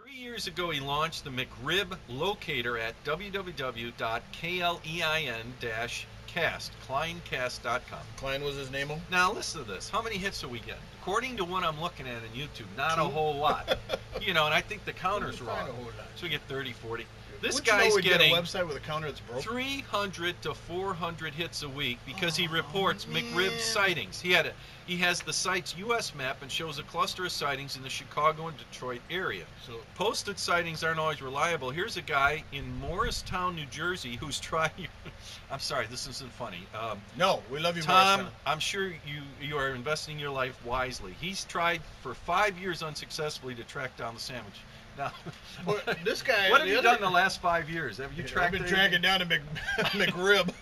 3 years ago, he launched the McRib locator at www.klein-cast, kleinecast.com. Klein was his name. Now, listen to this. How many hits are we getting? According to what I'm looking at on YouTube, not a whole lot. And I think the counter's wrong. So we get 30, 40. This guy's getting a website with a counter that's broken. 300 to 400 hits a week because he reports McRib sightings. He has the site's U.S. map and shows a cluster of sightings in the Chicago and Detroit area. So posted sightings aren't always reliable. Here's a guy in Morristown, New Jersey, who's tried. I'm sorry, this isn't funny. No, we love you, Tom. Morristown. I'm sure you are investing your life wisely. He's tried for 5 years unsuccessfully to track down the sandwich. Now, well, this guy. What have you done in the last 5 years? Have you tracked? I've been tracking down a McRib.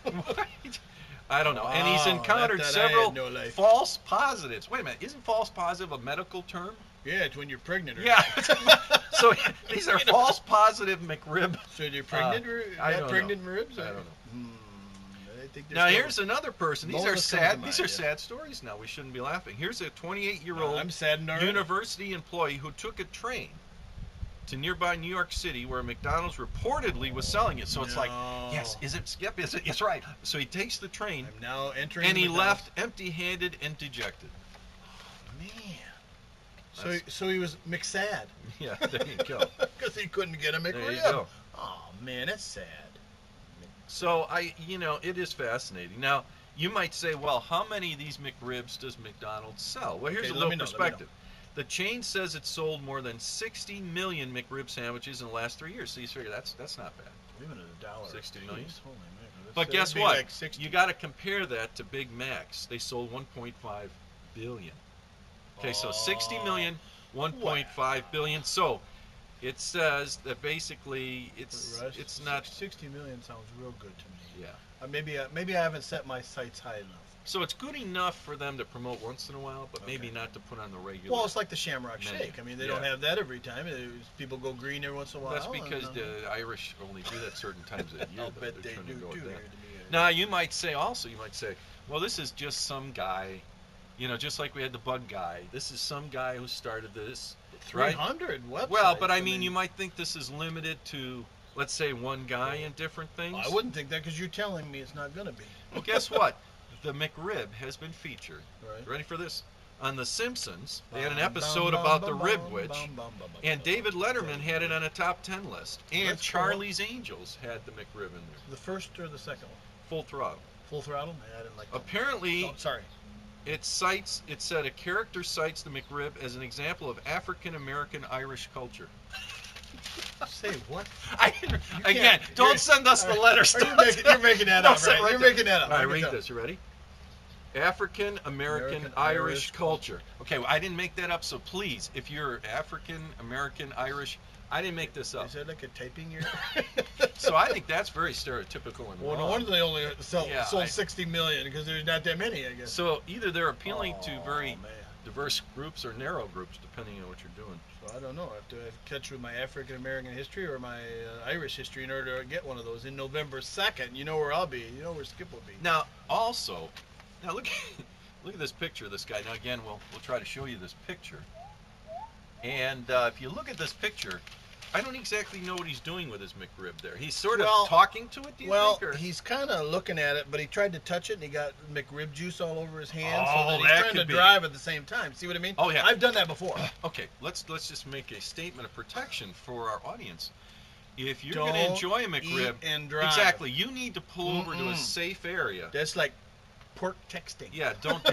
I don't know. And he's encountered several false positives. Wait a minute, isn't false positive a medical term? Yeah, it's when you're pregnant. Yeah. So these are false positive McRib. So you're pregnant? Pregnant ribs? I don't know. I think now here's another person. These are sad. These are sad stories. Now we shouldn't be laughing. Here's a 28-year-old university employee who took a train to nearby New York City where McDonald's reportedly was selling it. So it's like, yes, is it Skip? Is it? It's right. So he takes the train. I'm now entering. And he left empty-handed and dejected. Oh, man. So he was McSad. Yeah, there you go. Because he couldn't get a McRib. There you go. Oh man, that's sad. So it is fascinating. Now you might say, well, how many of these McRibs does McDonald's sell? Well, here's a little perspective. The chain says it sold more than 60 million McRib sandwiches in the last 3 years. So you figure that's not bad. Even at $1, 60 million. Holy man, but guess what? Like you got to compare that to Big Macs. They sold 1.5 billion. Okay, so 60 million, 1.5 billion. So it says that basically it's not 60 million sounds real good to me. Yeah. Maybe I haven't set my sights high enough. So it's good enough for them to promote once in a while, but maybe not to put on the regular. Well, it's like the Shamrock Shake. I mean, they don't have that every time. People go green every once in a while. That's because the Irish only do that certain times of the year. I'll bet they do too. Now, you might say, well, this is just some guy, just like we had the Bug guy. This is some guy who started this. 300 websites. Well, but I mean, you might think this is limited to, let's say, one guy in different things. I wouldn't think that because you're telling me it's not going to be. Well, guess what? The McRib has been featured. Right. Ready for this? On The Simpsons, they had an episode about the Rib Witch, and David Letterman had it on a top 10 list. And Charlie's Angels had the McRib in there. The first or the second one? Full Throttle. Full Throttle? Yeah, I didn't like that. Apparently, sorry. It said a character cites the McRib as an example of African American Irish culture. Say what? Again, don't send us the letters. You're making that up, right? You're making that up. All right, read this. You ready? African American Irish culture. Okay, well, I didn't make that up, so please, if you're African American Irish, I didn't make this up. Is that like a typing error? So I think that's very stereotypical and wrong. No wonder they only sold 60 million because there's not that many, I guess. So either they're appealing to very diverse groups or narrow groups, depending on what you're doing. So I don't know. I have to catch with my African American history or my Irish history in order to get one of those. In November 2nd, you know where I'll be. You know where Skip will be. Now, also, look at this picture of this guy. Now again, we'll try to show you this picture. And if you look at this picture, I don't exactly know what he's doing with his McRib there. He's sort of talking to it, do you think? Well, he's kind of looking at it, but he tried to touch it, and he got McRib juice all over his hand, so that he's trying to drive at the same time. See what I mean? Oh, yeah. I've done that before. Okay, let's just make a statement of protection for our audience. If you're going to enjoy a McRib, and drive. Exactly, you need to pull over to a safe area. That's like pork texting. Yeah, don't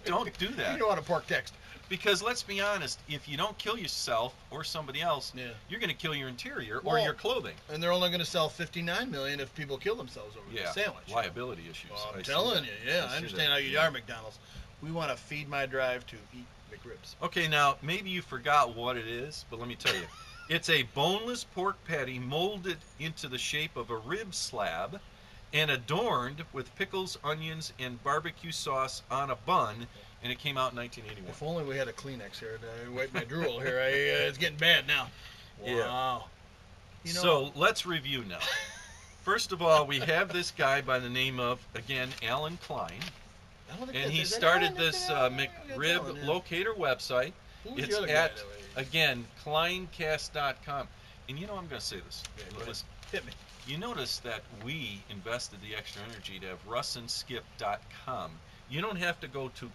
don't do that. You don't want to pork text. Because let's be honest, if you don't kill yourself or somebody else, you're going to kill your interior or your clothing. And they're only going to sell 59 million if people kill themselves over the sandwich. Liability issues. Well, I'm telling you, I understand how you are, McDonald's. We want to feed my drive to eat McRibs. Okay, now maybe you forgot what it is, but let me tell you. It's a boneless pork patty molded into the shape of a rib slab and adorned with pickles, onions, and barbecue sauce on a bun. And it came out in 1981. If only we had a Kleenex here to wipe my drool here. It's getting bad now. Wow. Yeah. So let's review now. First of all, we have this guy by the name of, again, Alan Klein. And he started this McRib locator website. Who was It's the other guy at, that way? again, kleincast.com. And you know, I'm going to say this. Yeah, Listen, hit me. you notice that we invested the extra energy to have russandskip.com. You don't have to go to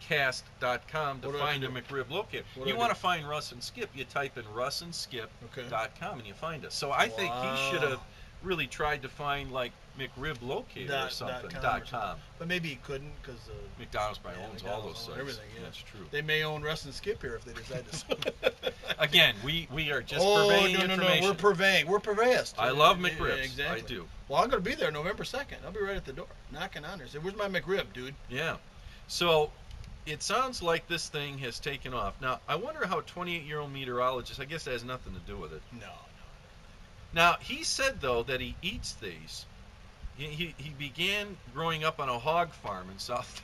klein-cast.com to What do I find a do? McRib locator. What do You I want do? to find Russ and Skip, you type in russandskip.com Okay. and you find us. So I think he should have really tried to find like McRib locator or something. .com. But maybe he couldn't because McDonald's probably owns all those McDonald's sites. own everything. Yeah. That's true. They may own Russ and Skip here if they decide to. Again, we are just purveying information. We're purveying. We're purveyist. I love Yeah, McRibs. exactly. I do. Well, I'm going to be there November 2nd. I'll be right at the door, knocking on there. Say, where's my McRib, dude? Yeah. So it sounds like this thing has taken off. Now, I wonder how a 28-year-old meteorologist, I guess that has nothing to do with it. No. Now, he said, though, that he eats these. He began growing up on a hog farm in South.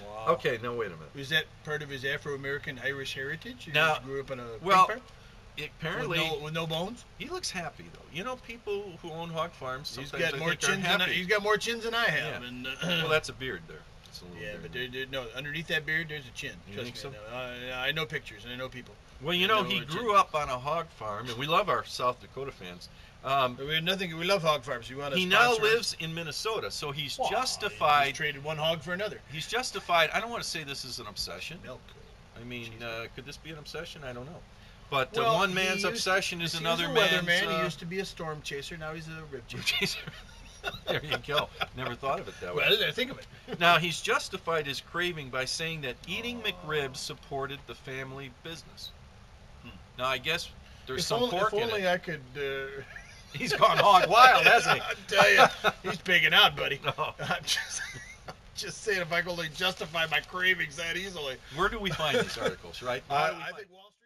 Wow. Okay, now wait a minute. Was that part of his Afro-American Irish heritage? He Now, just grew up in a pig well, farm? apparently With no bones? he looks happy, though. You know, people who own hog farms He's sometimes got I more think are chins than happy. he's got more chins than I have. Yeah. And, Well, that's a beard there. It's a little yeah, beard. but no, underneath that beard, there's a chin. You Trust think me, so? I know pictures and I know people. Well, you know, he grew up on a hog farm, and we love our South Dakota fans. We have nothing. We love hog farms. You want to He now sponsor us? lives in Minnesota, so he's Wow, justified. He's traded one hog for another. He's justified. I don't want to say this is an obsession. Milk. I mean, could this be an obsession? I don't know. But Well, one man's he obsession is he another was a man's. weatherman. He used to be a storm chaser. Now he's a rib chaser. There you go. Never thought of it that way. Well, think of it. Now, he's justified his craving by saying that eating McRibs supported the family business. Now, I guess there's some pork if in only it. I could. He's gone hog wild, hasn't he? I tell you, he's pigging out, buddy. No. I'm just saying, if I could only justify my cravings that easily. Where do we find these articles, right? I think Wall Street.